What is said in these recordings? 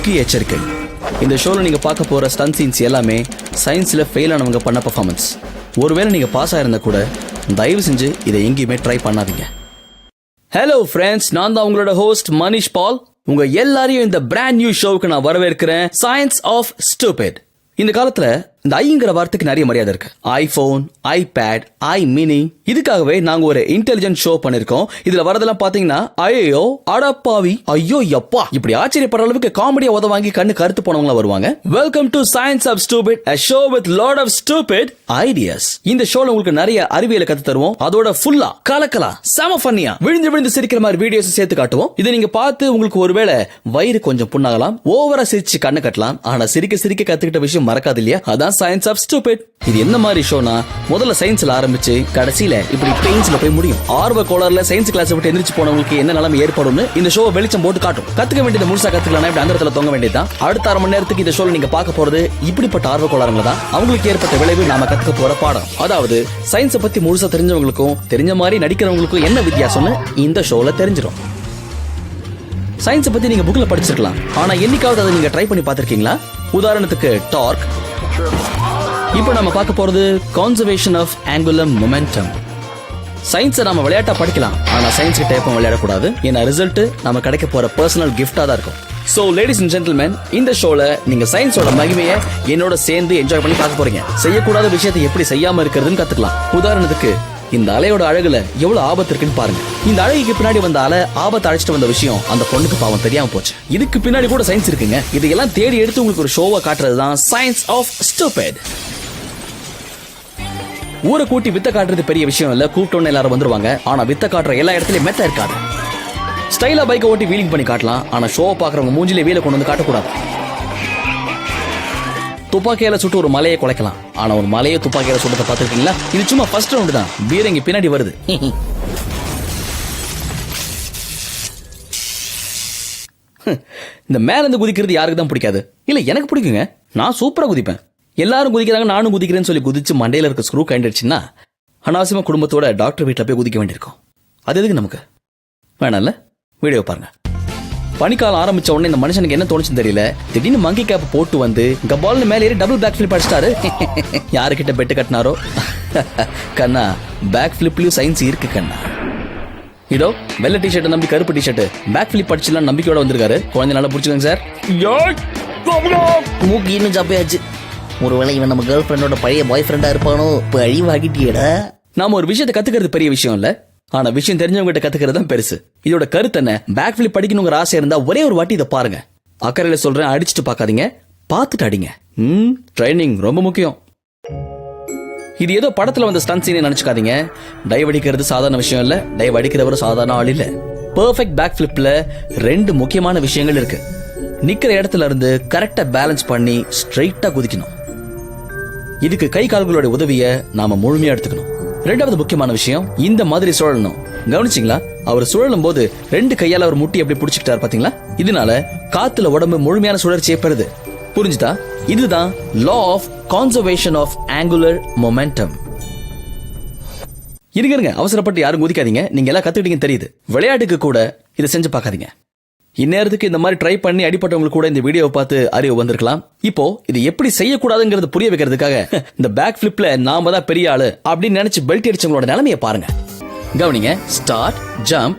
முக்கிய எச்சரிக்கை. இந்த ஷோல நீங்க பார்க்க போற ஸ்டன் சீன்ஸ் எல்லாமே சயின்ஸ்ல ஃபெயில் ஆனவங்க பண்ண பெர்ஃபார்மன்ஸ். ஒருவேளை நீங்க பாஸ் ஆயிருந்தா கூட தயவு செஞ்சு இதை எங்கேயுமே ட்ரை பண்ணாதீங்க. ஹலோ ஃப்ரெண்ட்ஸ், நான் தான் உங்களோட ஹோஸ்ட் மனிஷ் பால். உங்க எல்லாரையும் இந்த பிராண்ட் நியூ ஷோவுக்கு நான் வரவேற்கிறேன். Science of stupid. இந்த காலத்துல இந்த ஐங்கிற வார்த்தைக்கு நிறைய மரியாதை இருக்கு. ஐபோன், ஐபேட், ஐ மினி, இதுக்காகவே நாங்க ஒரு இன்டெலிஜென்ட் ஷோ பண்ணிருக்கோம். இதுல வரதெல்லாம் பாத்தீங்கன்னா ஐயோ, அடப்பாவி, ஐயோ யப்பா, இப்படி ஆச்சரியப்படுற அளவுக்கு காமெடியா உத வாங்கி கண்ணு கருத்து போனவங்களா வருவாங்க. Welcome to science of stupid, a show with lot of stupid ideas. இந்த ஷோல உங்களுக்கு நிறைய அறிவியலை கத்து தருவோம். அதோட ஃபுல்லா கலக்கலா செம ஃபன்னியா விழுந்து விழுந்து சிரிக்கிற மாதிரி வீடியோஸ் சேர்த்து காட்டுவோம். இதை நீங்க பார்த்து உங்களுக்கு ஒருவேளை வயிறு கொஞ்சம் புண்ணாகலாம், ஓவரா சிரிச்சு கண்ணு கட்டலாம். ஆனா சிரிக்க சிரிக்க கத்துக்கிட்ட விஷயம் மறக்காது இல்லையா? அதான் சயின்ஸ் ஆஃப் ஸ்டூபிட். இது என்ன மாதிரி ஷோனா, முதல்ல சயின்ஸ்ல ஆரம்பிச்சு கடைசியில இப்படி பெயின்ஸ்ல போய் முடியும். ஆர்வ கோளாறுல சயின்ஸ் கிளாஸ் விட்டு எந்திரிச்சு போனவங்களுக்கு என்ன நிலைமை ஏற்படும் இந்த ஷோ வெளிச்சம் போட்டு காட்டும். கத்துக்க வேண்டியது முழுசா கத்துக்கலாம், இப்படி அந்த இடத்துல தொங்க வேண்டியதான். அடுத்த அரை மணி நேரத்துக்கு இந்த ஷோல நீங்க பார்க்க போறது இப்படிப்பட்ட ஆர்வ கோளாறுங்க தான். அவங்களுக்கு ஏற்பட்ட விளைவு நாம கத்துக்க போற பாடம். அதாவது சயின்ஸை பத்தி முழுசா தெரிஞ்சவங்களுக்கும் தெரிஞ்ச மாதிரி நடிக்கிறவங்களுக்கும் என்ன வித்தியாசம்னு இந்த ஷோல தெரிஞ்சிடும். சயின்ஸை பத்தி நீங்க புக்ல படிச்சிருக்கலாம், ஆனா என்னைக்காவது அதை நீங்க ட்ரை பண்ணி பார்த்திருக்கீங்களா? உதாரணத்துக்கு டார்க். இப்போ நம்ம பார்க்க போறது கன்சர்வேஷன் ஆஃப் ஆங்குலர் மொமெண்டம். சயின்ஸை நம்ம விளையாட்டா படிக்கலாம், ஆனா சயின்ஸ் கிட்ட எப்பவும் விளையாடக்கூடாது. ஏன்னா ரிசல்ட் நம்ம கிடைக்க போற பர்சனல் கிஃப்டா தான் இருக்கும். சோ லேடிஸ் அண்ட் ஜென்டில்மேன், இந்த ஷோல நீங்க சயின்ஸோட மகிமையை என்னோட சேர்ந்து என்ஜாய் பண்ணி பார்க்க போறீங்க. செய்யக்கூடாத விஷயத்தை எப்படி செய்யாம இருக்கிறதுன்னு கத்துக்கலாம். உதாரணத்துக்கு இந்த அலையோட அழகுல எவ்வளவு ஆபத்து இருக்குன்னு பாருங்க. இந்த அழகுக்கு பின்னாடி வந்த அலை ஆபத்தை அழைச்சிட்டு வந்த விஷயம் அந்த பொண்ணுக்கு பாவம் தெரியாம போச்சு. இதுக்கு பின்னாடி கூட சயின்ஸ் இருக்குங்க. இதையெல்லாம் தேடி எடுத்து உங்களுக்கு ஒரு ஷோவா காட்டுறதுதான் சயின்ஸ் ஆஃப் ஸ்டூபிட். ஊரை கூட்டி வித்த காட்டுறது பெரிய விஷயம் இல்ல, கூப்பிட்டோன்னு எல்லாரும் வந்துருவாங்க. ஆனா வித்த காட்டுற எல்லா இடத்துலயும் மெத்த இருக்காது. ஸ்டைலா பைக்கை ஓட்டி வீலிங் பண்ணி காட்டலாம், ஆனா ஷோவை பாக்குறவங்க மூஞ்சிலே வீல கொண்டு வந்து காட்டக்கூடாது. துப்பாக்கியால சுட்டு ஒரு மலையை குலைக்கலாம், ஆனா ஒரு மலையை துப்பாக்கியால சுட்டதை பாத்துருக்கீங்களா? இது சும்மா ஃபர்ஸ்ட் ரவுண்ட் தான். பீரங்கி பின்னாடி வருது. இந்த மேல இருந்து குதிக்கிறது யாருக்கு தான் பிடிக்காது? இல்ல, எனக்கு பிடிக்குங்க. நான் சூப்பரா குதிப்பேன். எல்லாரும் குதிக்கிறாங்க, நானும் குதிக்கிறேன்னு சொல்லி குதிச்சு மண்டையில இருக்க ஸ்க்ரூ கண்டிடுச்சுன்னா அனாவசியமா குடும்பத்தோட டாக்டர் வீட்டுல போய் குதிக்க வேண்டியிருக்கும். அது எதுக்கு நமக்கு? வேணாம்ல. வீடியோ பாருங்க. பனிக்காலம் ஆரம்பிச்ச உடனே இந்த மனுஷனுக்கு என்ன தோணுச்சுன்னு தெரியல, திடீர்னு மங்கி கேப் போட்டு வந்து கபால்னு மேல ஏறி டபுள் பேக் ஃபிளிப் அடிச்சிட்டாரு. யாருக்கிட்ட பெட்டு கட்டினாரோ? கண்ணா, பேக் ஃபிளிப்லயும் சயின்ஸ் இருக்கு கண்ணா. இதோ வெள்ளை டிஷர்ட் நம்பி கருப்பு டிஷர்ட் பேக் ஃபிளிப் அடிச்சுலாம் நம்பிக்கையோட வந்திருக்காரு. குழந்தை நல்லா புடிச்சுக்கோங்க சார். மூக்கு இன்னும் ஜாப்பையாச்சு. ஒருவேளை இவன் நம்ம கேர்ள் ஃப்ரெண்டோட பழைய பாய் ஃப்ரெண்டா இருப்பானோ? பழி வாங்கிட்டியடா. நாம ஒரு விஷயத்தை கத்துக்கிறது பெரிய விஷயம் இல்ல, ஆனா விஷயம் தெரிஞ்சவங்க கிட்ட கத்துக்கிறது தான் பெருசு. இதோட கருத்து என்ன? பேக் ஃபிளிப் படிக்கணுங்கிற ஆசை இருந்தா ஒரே ஒரு வாட்டி இதை பாருங்க. அக்கறையில சொல்றேன், அடிச்சுட்டு பாக்காதீங்க, பாத்துட்டு அடிங்க. ட்ரைனிங் ரொம்ப முக்கியம். இது ஏதோ படத்துல வந்த ஸ்டன் சீன் நினைச்சுக்காதீங்க. டைவ் அடிக்கிறது சாதாரண விஷயம் இல்ல, டைவ் அடிக்கிறவர் சாதாரண ஆள் இல்ல. பெர்ஃபெக்ட் பேக் ஃபிளிப்ல 2 முக்கியமான விஷயங்கள் இருக்கு. நிக்கிற இடத்துல இருந்து கரெக்டா பேலன்ஸ் பண்ணி ஸ்ட்ரைட்டா குதிக்கணும். இதுக்கு கை கால்களோட உதவியை நாம முழுமையா எடுத்துக்கணும். 2வது முக்கியமான விஷயம், இந்த மாதிரி சுழலணும். கவனிச்சிங்களா? அவர் சுழலும் போது 2 கையால அவர் முட்டி எப்படி பிடிச்சிக்கிட்டாரு பாத்தீங்களா? இதனால காத்துல உடம்பு முழுமையான சுழற்சி ஏற்படுது. புரிஞ்சுதா? இதுதான் law of conservation of angular momentum. இருங்க, அவசரப்பட்டு யாரும் குதிக்காதீங்க. நீங்க எல்லாம் கத்துக்கிட்டீங்க தெரியுது. விளையாட்டுக்கு கூட இதை செஞ்சு பார்க்காதீங்க. இந்நேரத்துக்கு இந்த மாதிரி ட்ரை பண்ணி அடிப்பட்டவங்களுக்கு கூட இந்த வீடியோவை பார்த்து அறிவு வந்திருக்கலாம். இப்போ இது எப்படி செய்யக்கூடாதுங்கிறது புரிய வைக்கிறதுக்காக இந்த பேக் ஃபிளிப்ல நாம தான் பெரிய ஆளு அப்படின்னு நினைச்சு பெல்ட் அடிச்சவங்களோட நிலைமையை பாருங்க. கவனிங்க. Start, jump.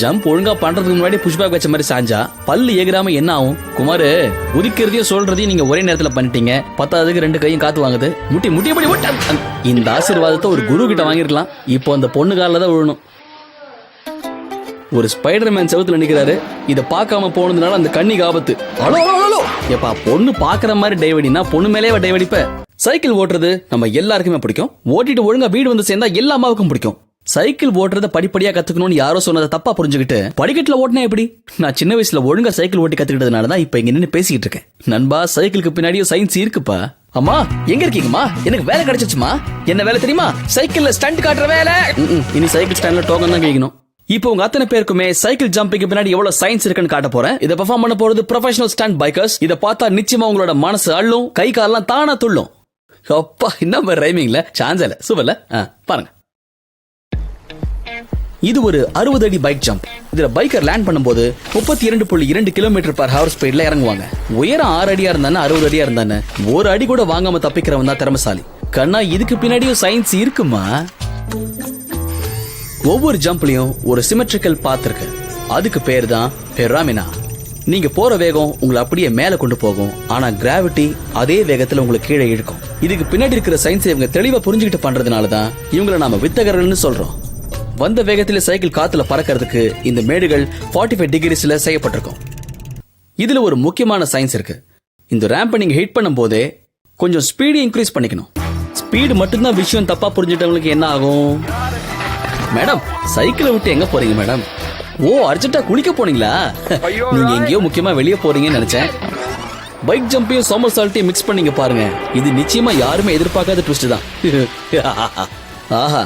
ஜம்ப் ஒழுங்கா பண்றதுக்கு முன்னாடி புஷ் பேக் வச்ச மாதிரி சாஞ்சா பல்லு ஏகிறாம என்ன ஆகும்? குமாரு, உதிக்கிறதையும் சொல்றதையும் நீங்க ஒரே நேரத்துல பண்ணிட்டீங்க. 10ஆவதுக்கு 2 கையும் காத்து வாங்குது. முட்டியபடி இந்த ஆசீர்வாதத்தை ஒரு குரு கிட்ட வாங்கிருக்கலாம். இப்போ அந்த பொண்ணு காலில் தான் விழணும். ஒரு ஸ்பைடர்மேன் செவுத்துல நிக்கிறாரு. இத பார்க்காம போனதுனால அந்த கண்ணிக்கு ஆபத்து. அலோ எப்பா, பொண்ணு பாக்குற மாதிரி டைவடினா பொண்ணு மேலேயே டைவடிப்ப. சைக்கிள் ஓட்டுறது நம்ம எல்லாருக்குமே பிடிக்கும். ஓட்டிட்டு ஒழுங்கா வீடு வந்து சேர்ந்தா எல்லா அம்மாவுக்கும் பிடிக்கும். சைக்கிள் ஓட்டுறத படிப்படியா கத்துக்கணும்னு யாரோ சொன்னதை தப்பா புரிஞ்சுக்கிட்டு படிக்கட்டுல ஓட்டினா எப்படி? நான் சின்ன வயசுல ஒழுங்கா சைக்கிள் ஓட்டி கத்துக்கிட்டதுனாலதான் இப்ப இங்க நின்று பேசிக்கிட்டு இருக்கேன். நண்பா, சைக்கிளுக்கு பின்னாடியும் சயின்ஸ் இருக்குப்பா. அம்மா, எங்க இருக்கீங்கம்மா? எனக்கு வேலை கிடைச்சிச்சுமா. என்ன வேலை தெரியுமா? சைக்கிள்ல ஸ்டண்ட் காட்டுற வேலை. இனி சைக்கிள் ஸ்டாண்ட்ல டோக்கன் தான் கேட்கணும். இப்போ உங்க அத்தனை பேருக்குமே சைக்கிள் ஜம்பிங் பின்னாடி எவ்வளவு சயின்ஸ் இருக்குன்னு காட்ட போறேன். இதை பெர்ஃபார்ம் பண்ண போறது ப்ரொஃபஷனல் ஸ்டண்ட் பைக்கர்ஸ். இதை பார்த்தா நிச்சயமா உங்களோட மனசு அள்ளும், கை காலெல்லாம் தானா துள்ளும். அப்பா, என்ன ரைமிங்ல சான்ஸ் இல்ல. சூப்பர்ல. பாருங்க. இது ஒரு 60 அடி பைக் ஜம்ப். இதுல பைக்கர் லேண்ட் பண்ணும்போது 32.2 km/h ஸ்பீட்ல இறங்குவாங்க. உயரம் 6 அடியா இருந்தானே 60 அடியா இருந்தானே ஒரு அடி கூட வாங்காம தப்பிக்கிறவன் தான் திறமசாலி. கண்ணா, இதுக்கு பின்னாடியும் சயின்ஸ் இருக்குமா? ஒவ்வொரு ஜம்ப்லயும் ஒரு சிமெட்ரிக்கல் பாத் இருக்கு. அதுக்கு பேர் தான் பெராமினா. நீங்க போற வேகம் உங்களை அப்படியே மேல கொண்டு போகும், ஆனா கிராவிட்டி அதே வேகத்துல உங்களை கீழே இழுக்கும். இதுக்கு பின்னாடி இருக்கிற சயின்ஸ் இவங்க தெளிவா புரிஞ்சுக்கிட்டு பண்றதுனாலதான் இவங்களை நாம வித்தகர்கள்னு சொல்றோம். வந்த வேகத்துல சைக்கிள் காத்துல பறக்கிறதுக்கு இந்த மேடுகள் 45 டிகிரிஸ்ல செய்யப்பட்டிருக்கும். இதுல ஒரு முக்கியமான சயின்ஸ் இருக்கு. இந்த ரேம்பை நீங்க ஹிட் பண்ணும் போதே கொஞ்சம் ஸ்பீடு இன்க்ரீஸ் பண்ணிக்கணும். ஸ்பீடு மட்டும்தான் விஷயம் தப்பா புரிஞ்சுட்டவங்களுக்கு என்ன ஆகும்? மேடம், சைக்கிளை விட்டு எங்க போறீங்க மேடம்? ஓ, அர்ஜென்ட்டா குளிக்க போனீங்களா? நீங்க எங்கேயோ முக்கியமா வெளியே போறீங்கன்னு நினைச்சேன். பைக் ஜம்பையும் சோமர்சால்ட்டையும் மிக்ஸ் பண்ணீங்க பாருங்க. இது நிச்சயமா யாருமே எதிர்பார்க்காத ட்விஸ்ட் தான். ஆஹா,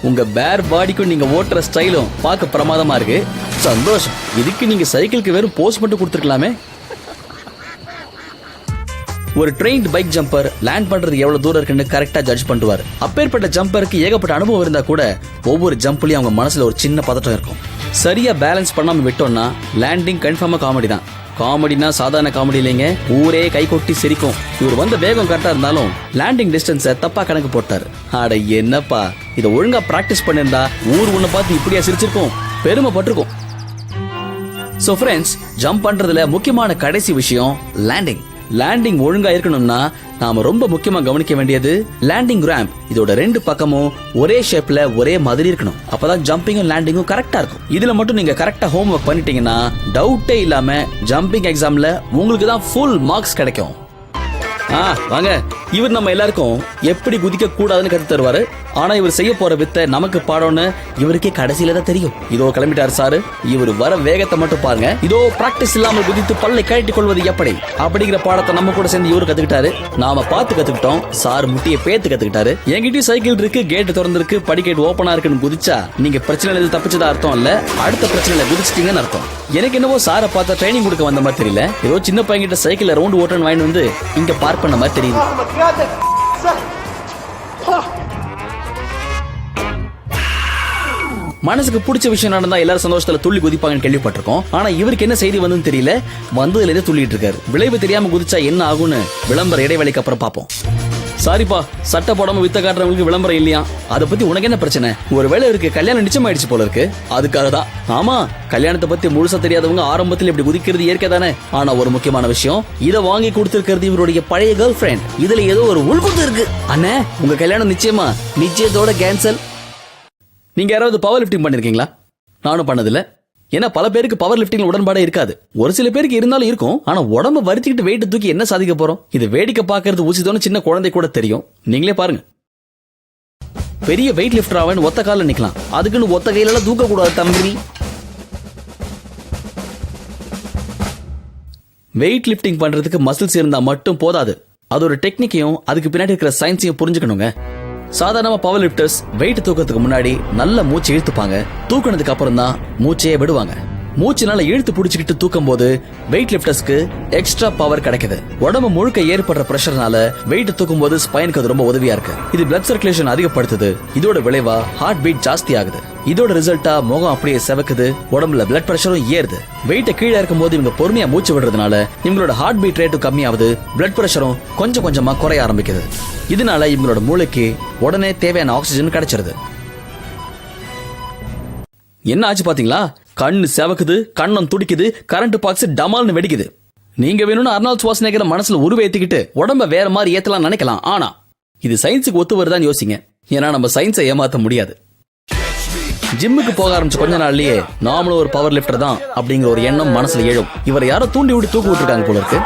உங்க பேர் பாடிக்கும் நீங்க ஓட்டுற ஸ்டைலும் பார்க்க பிரமாதமா இருக்கு. சந்தோஷம். இதுக்கு நீங்க சைக்கிளுக்கு வெறும் போஸ்ட் மட்டும் கொடுத்துருக்கலாமே. ஒரு ட்ரெயின்ட் பைக் ஜம்பர் லேண்ட் பண்றது எவ்வளவு தூரம் இருக்குன்னு கரெக்டா ஜட்ஜ் பண்ணுவாரு. அப்பேற்பட்ட ஜம்பருக்கு ஏகப்பட்ட அனுபவம் இருந்தா கூட ஒவ்வொரு ஜம்ப்லயும் அவங்க மனசுல ஒரு சின்ன பதட்டம் இருக்கும். சரியா பேலன்ஸ் பண்ணாம விட்டோம்னா லேண்டிங் கன்ஃபார்மா காமெடி தான். காமெடினா சாதாரண காமெடி இல்லைங்க, ஊரே கை கொட்டி சிரிக்கும். இவர் வந்த வேகம் கரெக்டா இருந்தாலும் லேண்டிங் டிஸ்டன்ஸை தப்பா கணக்கு போட்டாரு. அட என்னப்பா, இதை ஒழுங்கா பிராக்டிஸ் பண்ணிருந்தா ஊர் உன்னை பார்த்து இப்படியா சிரிச்சிருக்கும், பெருமைப்பட்டிருக்கும். சோ ஃப்ரெண்ட்ஸ், ஜம்ப் பண்றதுல முக்கியமான கடைசி விஷயம் லேண்டிங். லேண்டிங் ஒழுங்கா இருக்கணும்னா நாம ரொம்ப முக்கியமா கவனிக்க வேண்டியது லேண்டிங் ரேம்ப். இதோட 2 பக்கமும் ஒரே ஷேப்ல ஒரே மாதிரி இருக்கணும். அப்பதான் ஜம்பிங்கும் லேண்டிங்கும் கரெக்டா இருக்கும். இதுல மட்டும் நீங்க கரெக்டா ஹோம் ஒர்க் பண்ணிட்டீங்கன்னா டவுட்டே இல்லாம ஜம்பிங் எக்ஸாம்ல உங்களுக்கு தான் ஃபுல் மார்க்ஸ் கிடைக்கும். வாங்க, இவர் நம்ம எல்லாருக்கும் எப்படி குதிக்க கூடாதுன்னு கத்து தருவாரு. ஆனா இவர் செய்ய போற வித்தை நமக்கு பாடம்னு இவருக்கே கடைசியில தான் தெரியும். இதோ கிளம்பிட்டாரு சாரு. இவர் வர வேகத்தை மட்டும் பாருங்க. இதோ பிராக்டிஸ் இல்லாமல் குதித்து பல்லை கழட்டி கொள்வது எப்படி அப்படிங்கிற பாடத்தை நம்ம கூட சேர்ந்து இவரு கத்துக்கிட்டாரு. நாம பார்த்து கத்துக்கிட்டோம். சார் முட்டியை பேத்து கத்துக்கிட்டாரு. என்கிட்டயும் சைக்கிள் இருக்கு, கேட் திறந்திருக்கு, படிக்கேட் ஓபனா இருக்குன்னு குதிச்சா நீங்க பிரச்சனை தப்பிச்சதா அர்த்தம் இல்ல, அடுத்த பிரச்சனையில குதிச்சிட்டீங்கன்னு அர்த்தம். எனக்கு என்னவோ சாரை பார்த்தா ட்ரைனிங் கொடுக்க வந்த மாதிரி தெரியல. ஏதோ சின்ன பையன்கிட்ட சைக்கிள் ரவுண்ட் ஓட்டன்னு வாங்கி வந்து இங்க பார்க் பண்ண மாதிரி தெரியுது. மனசுக்கு பிடிச்ச விஷயம் நடந்தா எல்லாரும் சந்தோஷத்துல துள்ளி குதிப்பாங்கன்னு கேள்விப்பட்டிருக்கோம். ஆனா இவருக்கு என்ன செய்தி வந்து தெரியல, வந்ததுல இருந்து துள்ளிட்டு இருக்காரு. விளைவு தெரியாம குதிச்சா என்ன ஆகும்னு விளம்பர இடைவெளிக்கு அப்புறம் பாப்போம். சாரிப்பா, சட்டை போடாம வித்த காட்டுறவங்களுக்கு விளம்பரம் இல்லையா? அதை பத்தி உனக்கு என்ன பிரச்சனை? ஒருவேளை இருக்கு கல்யாணம் நிச்சயம் ஆயிடுச்சு போல இருக்கு, அதுக்காக தான். ஆமா, கல்யாணத்தை பத்தி முழுசா தெரியாதவங்க ஆரம்பத்தில் இப்படி குதிக்கிறது இயற்கை தானே. ஆனா ஒரு முக்கியமான விஷயம், இதை வாங்கி கொடுத்திருக்கிறது இவருடைய பழைய கேர்ள் ஃபிரெண்ட். இதுல ஏதோ ஒரு உள்குத்து இருக்கு. அண்ணே, உங்க கல்யாணம் நிச்சயமா? நிச்சயத்தோட கேன்சல். நீங்க யாராவது பவர் லிஃப்டிங் பண்ணிருக்கீங்களா? நானும் பண்ணதில்ல. ஏன்னா பல பேருக்கு பவர் லிஃப்டிங் உடன்பாடே இருக்காது. ஒரு சில பேருக்கு இருந்தாலும் இருக்கும். ஆனா உடம்பு வருத்திக்கிட்டு வெயிட் தூக்கி என்ன சாதிக்க போறோம்? இது வேடிக்கை பார்க்கறது உச்சிதோன்னு சின்ன குழந்தை கூட தெரியும். நீங்களே பாருங்க. பெரிய வெயிட் லிஃப்டர் ஆவன் ஒத்த கால நிக்கலாம். அதுக்குன்னு ஒத்த கையில தூக்க கூடாது தம்பி. வெயிட் லிஃப்டிங் பண்றதுக்கு மசில்ஸ் இருந்தா மட்டும் போதாது. அது ஒரு டெக்னிக்கையும் அதுக்கு பின்னாடி இருக்கிற சயின்ஸையும் புரிஞ்சுக்கணுங்க. சாதாரணமா பவர் லிஃப்டர்ஸ் வெயிட் தூக்கத்துக்கு முன்னாடி நல்ல மூச்சு இழுத்துப்பாங்க. தூக்கினதுக்கு அப்புறம் தான் மூச்சையே விடுவாங்க. மூச்சுனால இழுத்து பிடிச்சிக்கிட்டு தூக்கும் போது வெயிட் லிஃப்டர்ஸ்க்கு எக்ஸ்ட்ரா பவர் கிடைக்குது. உடம்பு முழுக்க ஏற்படுற பிரஷர்னால வெயிட் தூக்கும் போது ஸ்பைனுக்கு அது ரொம்ப உதவியா இருக்கு. இது பிளட் சர்க்குலேஷன் அதிகப்படுத்துது. இதோட விளைவா ஹார்ட் பீட் ஜாஸ்தி ஆகுது. இதோட ரிசல்ட்டா முகம் அப்படியே செவக்குது, உடம்புல பிளட் பிரஷரும் ஏறுது. வெயிட்ட கீழே இருக்கும் போது இவங்க பொறுமையா மூச்சு விடுறதுனால இவங்களோட ஹார்ட் பீட் ரேட்டும் கம்மியாகுது, பிளட் பிரஷரும் கொஞ்சம் கொஞ்சமா குறைய ஆரம்பிக்குது. இதனால இவங்களோட மூளைக்கு உடனே தேவையான ஆக்சிஜன் கிடைச்சிருது. என்ன ஆச்சு பாத்தீங்களா? கண்ணு செவக்குது, கண்ணம் துடிக்குது, கரண்ட் பாக்ஸ் டமால்னு வெடிக்குது. நீங்க வேணும்னு அர்னால்ட் ஷ்வார்ஸ்நெகரை மனசுல உருவேத்திக்கிட்டு உடம்ப வேற மாதிரி ஏத்தலாம் நினைக்கலாம். ஆனா இது சயின்ஸுக்கு ஒத்து வருதான்னு யோசிங்க. ஏன்னா நம்ம சயின்ஸை ஏமாத்த முடியாது. ஜிம்முக்கு போக ஆரம்பிச்ச கொஞ்ச நாள்லயே நாமளும் ஒரு பவர் லிஃப்டர் தான் அப்படிங்கிற ஒரு எண்ணம் மனசுல எழும். இவரை யாரோ தூண்டி விட்டு தூக்க விட்டுருக்காங்க போல இருக்கு.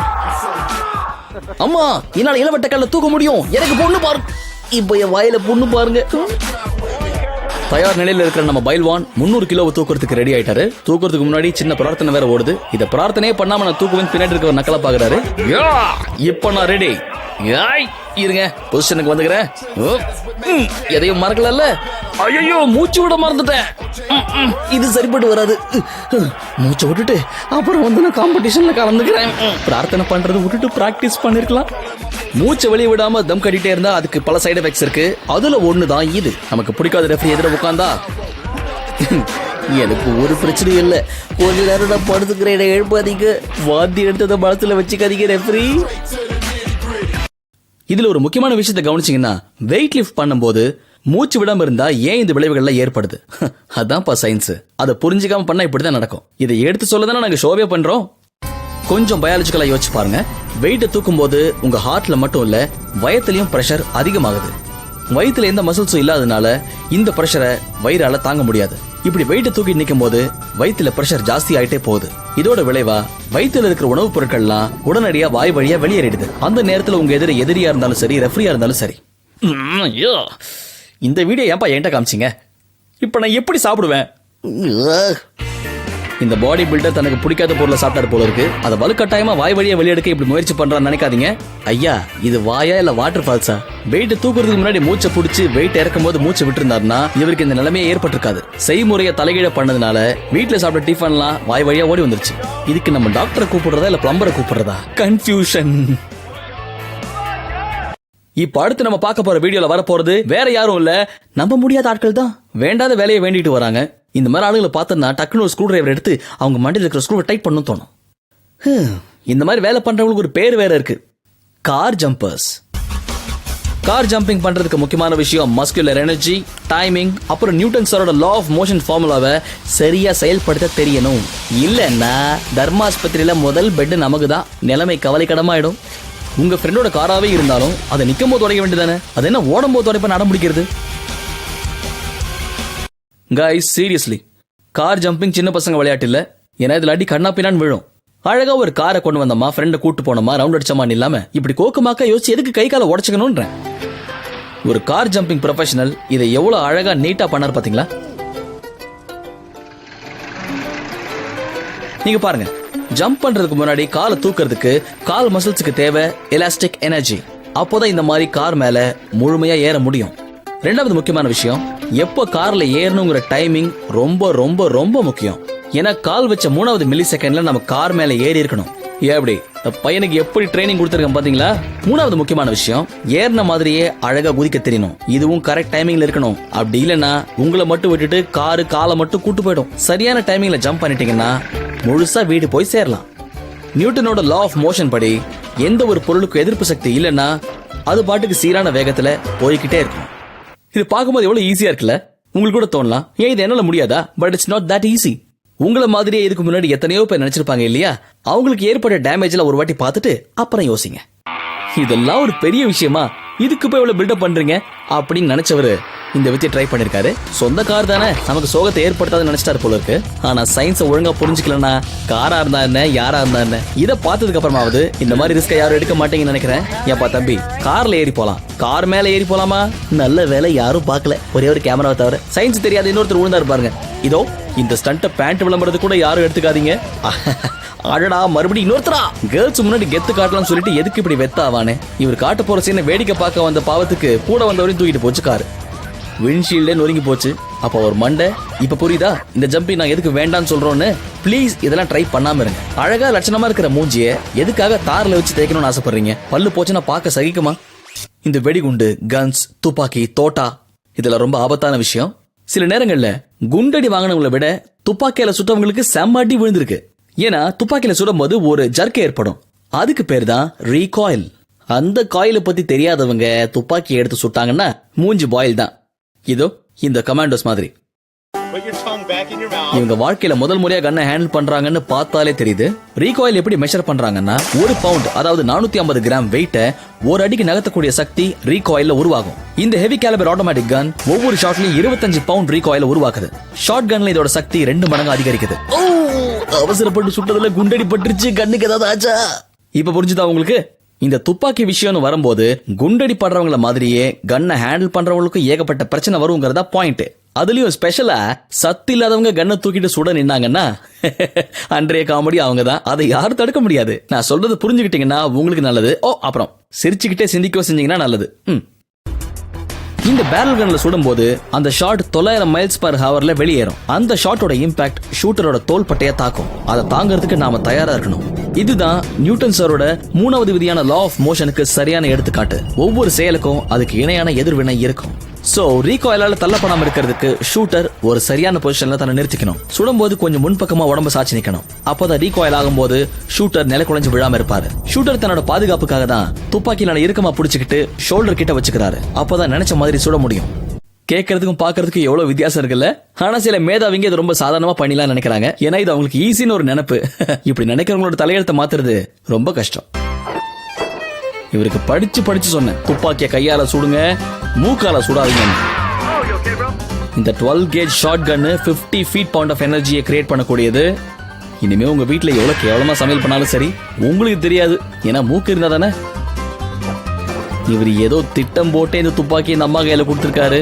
அம்மா, என்னால இளவட்ட கால தூக்க முடியும், எனக்கு பொண்ணு பாருங்க. இப்ப என் வாயில பொண்ணு பாருங்க. தயார் நிலையில இருக்கிற நம்ம பைல்வான் 300 கிலோவை தூக்குறதுக்கு ரெடி ஆயிட்டாரு. தூக்குறதுக்கு முன்னாடி சின்ன பிரார்த்தனை வேற ஓடுது. இத பிரார்த்தனையே பண்ணாம நான் தூக்குவேன் பின்னாடி இருக்க நக்கலா பாக்குறாரு. இப்ப நான் ரெடி. இருங்க, பொசிஷனுக்கு வந்துக்கிறேன். எதையும் மறக்கல. ஐயோ, மூச்சு விட மறந்துட்டேன். இது சரிப்பட்டு வராது. மூச்சை விட்டுட்டு அப்புறம் வந்து நான் காம்படிஷன்ல கலந்துக்கிறேன். பிரார்த்தனை பண்றது விட்டுட்டு பிராக்டிஸ் பண்ணிருக்கலாம். மூச்சை வெளியே விடாம தம் கட்டிட்டே இருந்தா அதுக்கு பல சைடு எஃபெக்ட்ஸ் இருக்கு. அதுல ஒண்ணுதான் இது. நமக்கு பிடிக்காத ரெஃபரி எதிர உட்கார்ந்தா எனக்கு ஒரு பிரச்சனையும் இல்லை. கொஞ்ச நேரம் நான் படுத்துக்கிறேன், என்னை எழுப்பாதீங்க. வாந்தி எடுத்ததை மனசுல வச்சுக்காதீங்க ரெஃப்ரி. இதுல ஒரு முக்கியமான விஷயத்தை கவனிச்சீங்கன்னா, வெயிட் லிஃப்ட் பண்ணும்போது மூச்சு விடாம இருந்தா ஏன் இந்த விளைவுகள்லாம் ஏற்படுது? அதான்ப்பா சயின்ஸ். அதை புரிஞ்சுக்காம பண்ணா இப்படிதான் நடக்கும். இதை எடுத்து சொல்லதானே நாங்க ஷோவே பண்றோம். கொஞ்சம் பயாலஜிக்கலா யோசிச்சு பாருங்க. வெயிட்டை தூக்கும் போது உங்க ஹார்ட்ல மட்டும் இல்ல, வயத்திலையும் பிரஷர் அதிகமாகுது. வயிற்றுல எந்த மசில்ஸும் இல்லாதனால இந்த பிரஷரை வயிறால தாங்க முடியாது. இப்படி வெயிட்டை தூக்கி நிற்கும் போது வயிற்றுல பிரஷர் ஜாஸ்தி ஆயிட்டே போகுது. இதோட விளைவா வயிற்றுல இருக்கிற உணவுப் பொருட்கள்லாம் உடனடியா வாய் வழியா வெளியேறிடுது. அந்த நேரத்துல உங்க எதிரியா இருந்தாலும் சரி, ரெஃப்ரியா இருந்தாலும் சரி. ஐயோ, இந்த வீடியோ ஏன்பா என்கிட்ட காமிச்சிங்க? இப்ப நான் எப்படி சாப்பிடுவேன்? இந்த பாடி பில்டர் தனக்கு பிடிக்காத பொருளை சாப்பிட்டாரு போல இருக்கு. அதை வலுக்கட்டாயமா வாய் வழியா வெளியெடுக்க இப்படி முயற்சி பண்றான்னு நினைக்காதீங்க. ஐயா, இது வாயா இல்ல வாட்டர் ஃபால்ஸா? வெயிட் தூக்குறதுக்கு முன்னாடி மூச்சை பிடிச்சி வெயிட் இறக்கும் போது மூச்சு விட்டுருந்தாருன்னா இவருக்கு இந்த நிலைமையே ஏற்பட்டிருக்காது. செய்முறையை தலைகீழ பண்ணதுனால வீட்டுல சாப்பிட்ட டிஃபன்லாம் வாய் வழியா ஓடி வந்துருச்சு. இதுக்கு நம்ம டாக்டரை கூப்பிடுறதா இல்ல பிளம்பரை கூப்பிடுறதா? கன்ஃபியூஷன். இப்ப அடுத்து நம்ம பார்க்க போற வீடியோல வர போறது வேற யாரும் இல்ல, நம்ப முடியாத ஆட்கள் தான். வேண்டாத வேலையை வேண்டிட்டு வராங்க. இந்த மாதிரி ஆளுகளை பார்த்தா டக்குனு ஒரு ஸ்க்ரூ டிரைவர் எடுத்து அவங்க மண்டியில் இருக்கிற ஸ்க்ரூவை டைட் பண்ணணும் தோணும். இந்த மாதிரி வேலை பண்றவங்களுக்கு ஒரு பேர் வேற இருக்கு, கார் ஜம்பர்ஸ். கார் ஜம்பிங் பண்றதுக்கு முக்கியமான விஷயம் மஸ்குலர் எனர்ஜி, டைமிங், அப்புறம் நியூட்டன்ஸரோட லா ஆஃப் மோஷன் ஃபார்முலாவை சரியா செயல்படுத்த தெரியணும். இல்லன்னா தர்மாஸ்பத்திரியில முதல் பெட் நமக்கு தான். நிலைமை கவலைக்கிடமாயிடும். உங்க ஃப்ரெண்டோட காராவே இருந்தாலும் அதை நிக்கும் போது உடைக்க வேண்டியதானே? அது என்ன ஓடும் போது உடைப்ப நட முடிக்கிறது? கைஸ், சீரியஸ்லி, கார் ஜம்பிங் சின்ன பசங்க விளையாட்டு இல்ல. ஏன்னா இதுல அடி கண்ணா பின்னான்னு விழும். அழகா ஒரு காரை கொண்டு வந்தோமா, ஃப்ரெண்டை கூட்டு போனோமா, ரவுண்ட் அடிச்சமான்னு இல்லாம இப்படி கோக்குமாக்கா யோசிச்சு எதுக்கு கை காலை உடச்சுக்கணும்ன்ற. ஒரு கார் ஜம்பிங் ப்ரொஃபஷனல் இதை எவ்வளவு அழகா நீட்டா பண்ணார் பாத்தீங்களா? நீங்க பாருங்க, ஜம்ப் பண்றதுக்கு முன்னாடி காலை தூக்குறதுக்கு கால் மசில்ஸுக்கு தேவை எலாஸ்டிக் எனர்ஜி. அப்போதான் இந்த மாதிரி கார் மேல முழுமையா ஏற முடியும். ரெண்டாவது முக்கியமான விஷயம், எப்போ கார்ல ஏறணுங்கிற டைமிங் ரொம்ப ரொம்ப ரொம்ப முக்கியம். ஏன்னா கால் வச்ச 3வது மில்லி செகண்ட்ல நம்ம கார் மேல ஏறி இருக்கணும். எப்படி பையனுக்கு எப்படி ட்ரைனிங் கொடுத்துருக்கேன் பாத்தீங்களா? 3வது முக்கியமான விஷயம், ஏறின மாதிரியே அழகா குதிக்க தெரியணும். இதுவும் கரெக்ட் டைமிங்ல இருக்கணும். அப்படி இல்லைன்னா உங்களை மட்டும் விட்டுட்டு காரு காலை மட்டும் கூட்டு போயிடும். சரியான டைமிங்ல ஜம்ப் பண்ணிட்டீங்கன்னா முழுசா வீடு போய் சேரலாம். நியூட்டனோட லா ஆஃப் மோஷன் படி எந்த ஒரு பொருளுக்கு எதிர்ப்பு சக்தி இல்லைன்னா அது பாட்டுக்கு சீரான வேகத்துல போய்கிட்டே இருக்கும். இது பார்க்கும்போது எவ்வளவு ஈஸியா இருக்குல்ல? உங்களுக்கு கூட தோணலாம், ஏன் இது என்னால முடியாதா? But it's not that easy. உங்களை மாதிரியே இதுக்கு முன்னாடி எத்தனையோ பேர் நினைச்சிருப்பாங்க இல்லையா? அவங்களுக்கு ஏற்பட்ட டேமேஜ்ல ஒரு வாட்டி பார்த்துட்டு அப்புறம் யோசிங்க, இதெல்லாம் ஒரு பெரிய விஷயமா, இதுக்கு போய் இவ்வளவு பில்டப் பண்றீங்க அப்படின்னு நினைச்சவரு இந்த வித்தியை ட்ரை பண்ணிருக்காரு. சொந்த கார் தானே, நமக்கு சோகத்தை ஏற்படுத்தாதுன்னு நினைச்சிட்டாரு போல இருக்கு. ஆனா சயின்ஸை ஒழுங்கா புரிஞ்சுக்கலன்னா காரா இருந்தா என்ன, யாரா இருந்தா என்ன, இதை பார்த்ததுக்கு அப்புறமாவது இந்த மாதிரி ரிஸ்கை யாரும் எடுக்க மாட்டீங்கன்னு நினைக்கிறேன். ஏப்பா தம்பி, கார்ல ஏறி போலாம், கார் மேல ஏறி போலாமா? நல்ல வேலை யாரும் பார்க்கல, ஒரே ஒரு கேமராவை தவிர. சயின்ஸ் தெரியாத இன்னொருத்தர் விழுந்தாரு பாருங்க. இதோ இந்த ஸ்டண்ட்டை பேண்ட் விளம்பரது கூட யாரும் எடுத்துக்காதீங்க. அடடா, மறுபடியும் இன்னொருத்தரா? கேர்ள்ஸ் முன்னாடி கெத்து காட்டலாம்னு சொல்லிட்டு எதுக்கு இப்படி வெத்தாவானே? இவர் காட்ட போற சீனை வேடிக்கை பார்க்க வந்த பாவத்துக்கு கூட வந்தவரையும் தூக்கிட்டு போச்சு காரு. விண்ட்ஷீல்டே நொறுங்கி போச்சு. அப்ப ஒரு மண்டை. இப்ப புரியுதா இந்த ஜம்பிங் நான் எதுக்கு வேண்டான்னு சொல்றோன்னு? ப்ளீஸ் இதெல்லாம் ட்ரை பண்ணாம இருங்க. அழகா லட்சணமா இருக்கிற மூஞ்சிய எதுக்காக தார்ல வச்சு தேய்க்கணும்னு ஆசைப்படுறீங்க? பல்லு போச்சுன்னா பார்க்க சகிக்குமா? இந்த வெடிகுண்டு, கன்ஸ், துப்பாக்கி, தோட்டா இதெல்லாம் ரொம்ப ஆபத்தான விஷயம். சில நேரங்கள்ல குண்டடி வாங்கினவங்களை விட துப்பாக்கியில சுட்டவங்களுக்கு செம்மாட்டி விழுந்திருக்கு. ஏன்னா துப்பாக்கியில சுடும் போது ஒரு ஜர்க் ஏற்படும். அதுக்கு பேர் தான் ரீகாயில். அந்த காயில பத்தி தெரியாதவங்க துப்பாக்கி எடுத்து சுட்டாங்கன்னா மூஞ்சி பாயில் தான். இதோ இந்த கமாண்டோஸ் மாதிரி. இவங்க வாழ்க்கையில முதல் முறையா கண்ணை ஹேண்டில் பண்றாங்கன்னு பார்த்தாலே தெரியுது. ரீகாயில் எப்படி மெஷர் பண்றாங்கன்னா, 1 பவுண்ட் அதாவது 450 கிராம் வெயிட்ட ஒரு அடிக்கு நகர்த்தக்கூடிய சக்தி ரீகாயில்ல உருவாகும். இந்த ஹெவி கேலிபர் ஆட்டோமேட்டிக் கன் ஒவ்வொரு ஷாட்லயும் 25 பவுண்ட் ரீகாயில உருவாக்குது. ஷார்ட் கன்ல இதோட சக்தி 2 மடங்கு அதிகரிக்குது. அவசரப்பட்டு சுட்டதுல குண்டடி பட்டுருச்சு, கண்ணுக்கு ஏதாவது ஆச்சா? இப்ப புரிஞ்சுதா உங்களுக்கு? இந்த துப்பாக்கி விஷயம்னு வரும்போது குண்டடி பண்றவங்கள மாதிரியே கன்னை ஹேண்டில் பண்றவங்களுக்கு ஏகப்பட்ட பிரச்சனை வருங்கிறதா பாயிண்ட். அதுலயும் ஸ்பெஷலா சத்து இல்லாதவங்க கன்னை தூக்கிட்டு சுட நின்னாங்கன்னா அன்றைய காமெடி அவங்க தான். அதை யாரும் தடுக்க முடியாது. நான் சொல்றது புரிஞ்சுக்கிட்டீங்கன்னா உங்களுக்கு நல்லது. அப்புறம் சிரிச்சுக்கிட்டே சிந்திக்க செஞ்சீங்கன்னா நல்லது. இந்த பேரல் கன்ல சுடும்போது அந்த ஷாட் 900 மைல்ஸ் பர் ஹவர்ல வெளியேறும். அந்த ஷாட்டோட இம்பாக்ட் ஷூட்டரோட தோல் பட்டைய தாக்கும். அதை தாங்கிறதுக்கு நாம தயாரா இருக்கணும். இதுதான் நியூட்டன் சாரோட 3வது விதியான லா ஆஃப் மோஷனுக்கு சரியான எடுத்துக்காட்டு. ஒவ்வொரு செயலுக்கும் அதுக்கு இணையான எதிர்வினை இருக்கும். சோ ரீகாயிலால தள்ளப்படாம இருக்கிறதுக்கு ஷூட்டர் ஒரு சரியான பொசிஷன்ல தன்னை நிறுத்திக்கணும். சுடும்போது கொஞ்சம் முன்பக்கமா உடம்பு சாட்சி நிக்கணும். அப்போதான் ரீகாயில் ஆகும்போது ஷூட்டர் நில குழஞ்சு விழாம இருப்பாரு. ஷூட்டர் தன்னோட பாதுகாப்புக்காக தான் துப்பாக்கியில இறுக்கமா பிடிச்சுக்கிட்டு ஷோல்டர் கிட்ட வச்சுக்கிறாரு. அப்போதான் நினைச்ச மாதிரி சுட முடியும். கேட்கறதுக்கும் பாக்குறதுக்கும் எவ்வளவு வித்தியாசம் இருக்குல்ல. ஆனா சில மேதாவிங்க இது ரொம்ப சாதாரணமா பண்ணிலாம் நினைக்கிறாங்க. ஏன்னா இது அவங்களுக்கு ஈஸின்னு ஒரு நினைப்பு. இப்படி நினைக்கிறவங்களோட தலையெழுத்தை மாத்துறது ரொம்ப கஷ்டம். இவருக்கு படிச்சு சொன்னேன், துப்பாக்கிய கையால சுடுங்க, மூக்கால சுடாதீங்க. இந்த 12 gauge shotgun 50 feet pound of எனர்ஜியை கிரியேட் பண்ணக்கூடியது. இனிமே உங்க வீட்டுல எவ்வளவு கேவலமா சமையல் பண்ணாலும் சரி உங்களுக்கு தெரியாது. ஏன்னா மூக்கு இருந்தா தானே. இவர் ஏதோ திட்டம் போட்டே இந்த துப்பாக்கி இந்த அம்மா கையில கொடுத்திருக்காரு.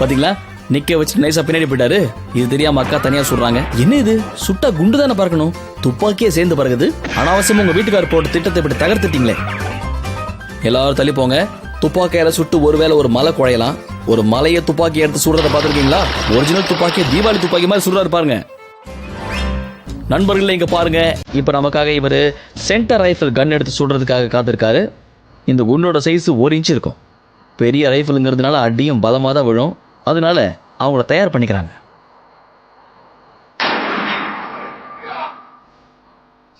பாத்தீங்களா, நிக்க வச்சு நைஸா பின்னாடி போயிட்டாரு. இது தெரியாம அக்கா தனியா சொல்றாங்க. என்ன இது, சுட்டா குண்டு தானே பறக்கணும், துப்பாக்கியே சேர்ந்து பறகுது. அனாவசியமா உங்க வீட்டுக்காரர் போட்ட திட்டத்தை இப்படி தகர்த்துட்டீங்களே. எல்லாரும் தள்ளி போங்க. துப்பாக்கியால சுட்டு ஒருவேளை ஒரு மலை குழையலாம். ஒரு மலையை துப்பாக்கி எடுத்து சுடுறத பாத்துருக்கீங்களா? ஒரிஜினல் துப்பாக்கி தீபாவளி துப்பாக்கி மாதிரி சுடுறாரு பாருங்க. நண்பர்களே இங்க பாருங்க, இப்ப நமக்காக இவரு சென்டர் ரைஃபிள் கன் எடுத்து சுடுறதுக்காக காத்திருக்காரு. இந்த குன்னோட சைஸ் 1 இன்ச் இருக்கும். பெரிய ரைஃபிள்ங்கிறதுனால அடியும் பலமா தான் விழும். அதனால அவங்கள தயார் பண்ணிக்கிறாங்க.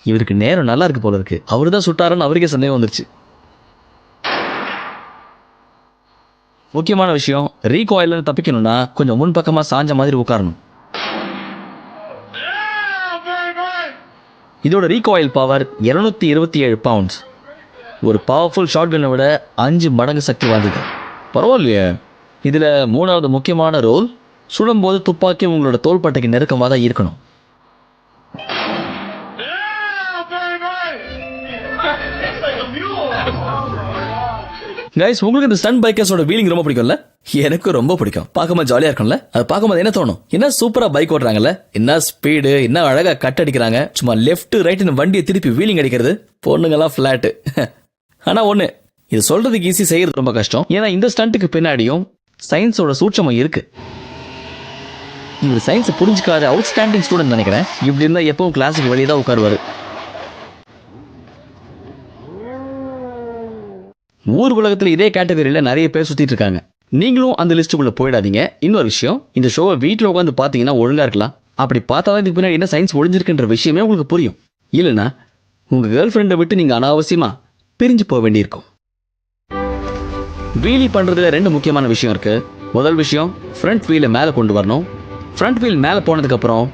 இவருக்கு நேரம் நல்லா இருக்கு போல இருக்கு. அவரு தான் சுட்டாருன்னு அவருக்கே சந்தேகம் வந்துருச்சு. முக்கியமான விஷயம், ரீகாயில தப்பிக்கணும்னா கொஞ்சம் முன்பக்கமா சாஞ்ச மாதிரி உட்காரணும். இதோட ரீகாயில் பவர் 227 பவுண்ட்ஸ். ஒரு பவர்ஃபுல் ஷார்ட் கன்னை விட 5 மடங்கு சக்தி வாய்ந்தது. பரவாயில்லையே. இதுல 3வது முக்கியமான ரோல், சுடும்போது துப்பாக்கி உங்களோட தோள்பட்டைக்கு நெருக்கமாக தான் இருக்கணும். கைஸ், உங்களுக்கு இந்த ஸ்டன் பைக்கர்ஸோட வீலிங் ரொம்ப பிடிக்கும்ல? எனக்கு ரொம்ப பிடிக்கும். பார்க்கும்போது ஜாலியா இருக்கும்ல? அது பார்க்கும்போது என்ன தோணும், என்ன சூப்பரா பைக் ஓட்டுறாங்கல்ல, என்ன ஸ்பீடு, என்ன அழகா கட் அடிக்கிறாங்க. சும்மா லெஃப்ட் ரைட்னு வண்டியை திருப்பி வீலிங் அடிக்கிறது. பொண்ணுங்கெல்லாம் பிளாட். ஆனா ஒண்ணு, இது சொல்றதுக்கு ஈஸி, செய்யறது ரொம்ப கஷ்டம். ஏன்னா இந்த ஸ்டண்ட்டுக்கு பின்னாடியும் சயின்ஸோட சூட்சமம் இருக்கு. இவர் சயின்ஸை புரிஞ்சுக்காத அவுட்ஸ்டாண்டிங் ஸ்டூடெண்ட் நினைக்கிறேன். இப்படி இருந்தா எப்பவும் கிளாஸுக்கு வெளியே தான் உட்காருவாரு. ஊர் உலகத்தில் இதே கேட்டகரியில நிறைய பேர் சுத்திட்டு இருக்காங்க. நீங்களும் அந்த லிஸ்ட்டுக்குள்ள போயிடாதீங்க. இன்னொரு விஷயம், இந்த ஷோவை வீட்டில் உட்காந்து பார்த்தீங்கன்னா ஒழுங்கா இருக்கலாம். அப்படி பார்த்தாதான் இதுக்கு பின்னாடி என்ன சயின்ஸ் ஒழிஞ்சிருக்குன்ற விஷயமே உங்களுக்கு புரியும். இல்லைன்னா உங்க கேர்ள் ஃப்ரெண்டை விட்டு நீங்க அனாவசியமா பிரிஞ்சு போக வேண்டியிருக்கும். வீலி பண்றதுல 2 முக்கியமான விஷயம் இருக்கு. முதல் விஷயம், ஃப்ரண்ட் வீலை மேலே கொண்டு வரணும். ஃப்ரண்ட் வீல் மேலே போனதுக்கு அப்புறம்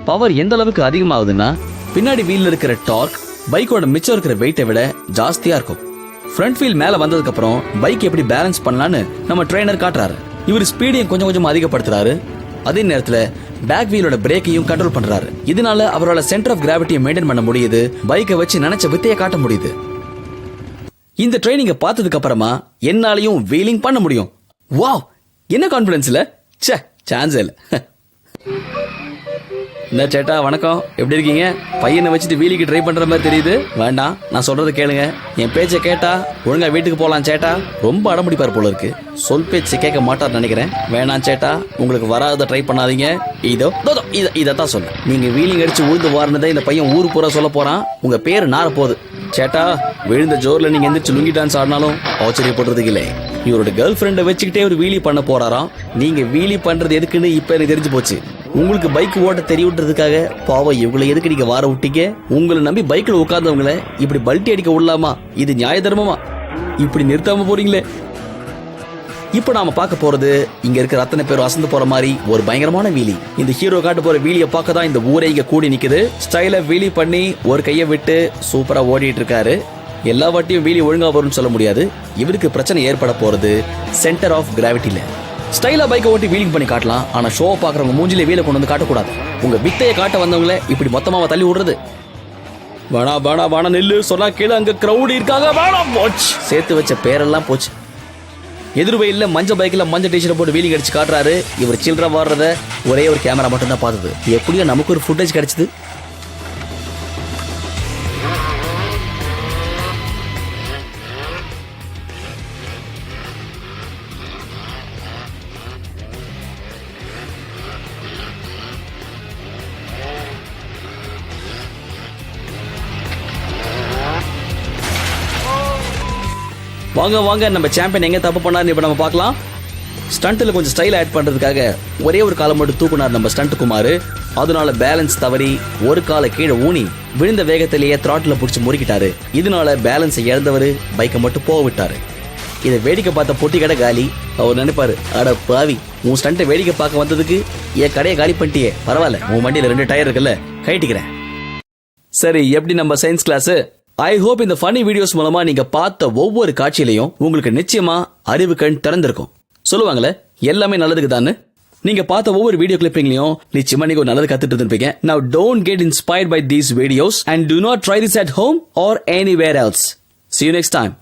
பவர் எந்த அளவுக்கு அதிகமாகுதுன்னா, பின்னாடி வீல்ல இருக்கிற டார்க் பைக்கோட மிச்சம் இருக்கிற வெயிட்டை விட ஜாஸ்தியா இருக்கும். ஃப்ரண்ட் வீல் மேல வந்ததுக்கு அப்புறம் பைக் எப்படி பேலன்ஸ் பண்ணலான்னு நம்ம ட்ரெயினர் காட்டுறாரு. இவர் ஸ்பீடையும் கொஞ்சம் கொஞ்சம் அதிகப்படுத்துறாரு. அதே நேரத்துல பேக் வீலோட பிரேக்கையும் கண்ட்ரோல் பண்றாரு. இதனால அவரோட சென்டர் ஆஃப் கிராவிட்டியை மெயின்டைன் பண்ண முடியுது. பைக்கை வச்சு நினைச்ச வித்தையை காட்ட முடியுது. இந்த ட்ரைனிங்க பார்த்ததுக்கு அப்புறமா என்னாலையும் வீலிங் பண்ண முடியும். வாவ், என்ன கான்பிடன்ஸ்ல, ச்சே சான்ஸ் இல்ல. இந்த சேட்டா வணக்கம், எப்படி இருக்கீங்க? பையனை வச்சுட்டு வீலிக்கு ட்ரை பண்ற மாதிரி தெரியுது. வேண்டாம், நான் சொல்றது கேளுங்க. என் பேச்சை கேட்டா ஒழுங்கா வீட்டுக்கு போலாம் சேட்டா. ரொம்ப அடம்பிடிப்பார் போல இருக்கு. சொல் பேச்சு கேட்க மாட்டார் நினைக்கிறேன். வேணாம் சேட்டா, உங்களுக்கு வராத ட்ரை பண்ணாதீங்க. இதைத்தான் சொன்னேன். நீங்க வீலிங் அடிச்சு உழுந்து வாரினதை இந்த பையன் ஊரு பூரா சொல்ல போறான். உங்க பேரு நார போகுது. சேட்டா, விழுந்த ஜோர்ல நீங்க எந்திரிச்சு லுங்கி டான்ஸ் ஆடினாலும் ஆச்சரியப்படுறதுக்கு இல்லை. இவரோட கேர்ள் ஃப்ரெண்டை வச்சுக்கிட்டே ஒரு வீலி பண்ண போறாராம். நீங்க வீலி பண்றது எதுக்குன்னு இப்ப எனக்கு தெரிஞ்சு போச்சு. உங்களுக்கு பைக் ஓட்ட தெரியவிட்டதுக்காக பாவம் இவங்களை எதுக்கு நீங்க வார விட்டீங்க? உங்களை நம்பி பைக்ல உட்கார்ந்தவங்களை இப்படி பல்ட்டி அடிக்க விடலாமா? இது நியாய தர்மமா? இப்படி நிறுத்தாம போறீங்களே. இப்ப நாம பார்க்க போறது, இங்க இருக்கிற அத்தனை பேரும் அசந்து போற மாதிரி ஒரு பயங்கரமான வீலி. இந்த ஹீரோ காட்ட போற வீலியை பார்க்க தான் இந்த ஊரே இங்க கூடி நிக்குது. ஸ்டைல வீலி பண்ணி ஒரு கையை விட்டு சூப்பரா ஓடிட்டு இருக்காரு. எல்லா வாட்டியும் வீலி ஒழுங்கா வரும்னு சொல்ல முடியாது. இவருக்கு பிரச்சனை ஏற்பட போறது சென்டர் ஆஃப் கிராவிட்டில. ஸ்டைலா பைக்கை ஓட்டி வீலிங் பண்ணி காட்டலாம். ஆனா ஷோவை பாக்குறவங்க மூஞ்சிலே வீலை கொண்டு வந்து காட்டக்கூடாது. உங்க வித்தையை காட்ட வந்தவங்கள இப்படி மொத்தமாவ தள்ளி விடுறது. வேணா வேணா வேணா நெல்லு சொன்னா கீழே அங்க கிரௌட் இருக்காங்க. வேணா போச்சு, சேர்த்து வச்ச பேரெல்லாம் போச்சு. எதிர்வையில் மஞ்சள் பைக்கில் மஞ்சள் டீஷர்ட் போட்டு வீலிங் அடிச்சு காட்டுறாரு. இவர் சில்லற வாடுறத ஒரே ஒரு கேமரா மட்டும் தான் பார்த்தது. எப்படியோ நமக்கு ஒரு ஃபுட்டேஜ் கிடைச்சது. வாங்க வாங்க, நம்ம சாம்பியன் எங்க தப்பு பண்ணாருன்னு இப்ப நம்ம பார்க்கலாம். ஸ்டண்ட்ல கொஞ்சம் ஸ்டைல் ஆட் பண்றதுக்காக ஒரே ஒரு காலை மட்டும் தூக்குனார் நம்ம ஸ்டண்ட் குமார். அதனால பேலன்ஸ் தவறி ஒரு காலை கீழே ஊனி விழுந்த வேகத்திலேயே த்ராட்டில் பிடிச்சி முறுக்கிட்டாரு. இதனால பேலன்ஸை இழந்தவர் பைக்கை மட்டும் போக விட்டாரு. இதை வேடிக்கை பார்த்த பொட்டி கடை காலி. அவர் நினைப்பாரு, அட பாவி, உன் ஸ்டண்ட்டை வேடிக்கை பார்க்க வந்ததுக்கு என் கடையை காலி பண்ணிட்டியே, பரவாயில்ல, உன் வண்டியில 2 டயர் இருக்குல்ல, கைட்டிக்கிறேன். சரி, எப்படி நம்ம சயின்ஸ் கிளாஸ்? ஐ ஹோப் இந்த ஃபன்னி வீடியோஸ் மூலமா நீங்க பார்த்த ஒவ்வொரு காட்சியிலையும் உங்களுக்கு நிச்சயமா அறிவு கண் திறந்திருக்கும். சொல்லுவாங்களே, எல்லாமே நல்லதுக்கு தானே. நீங்க பார்த்த ஒவ்வொரு வீடியோ கிளிப்பிங்லயும் நிச்சயமா நீங்க நல்லது கத்துட்டு இருந்திருப்பீங்க. Now don't get inspired by these videos and do not try this at home or anywhere else. See you next time.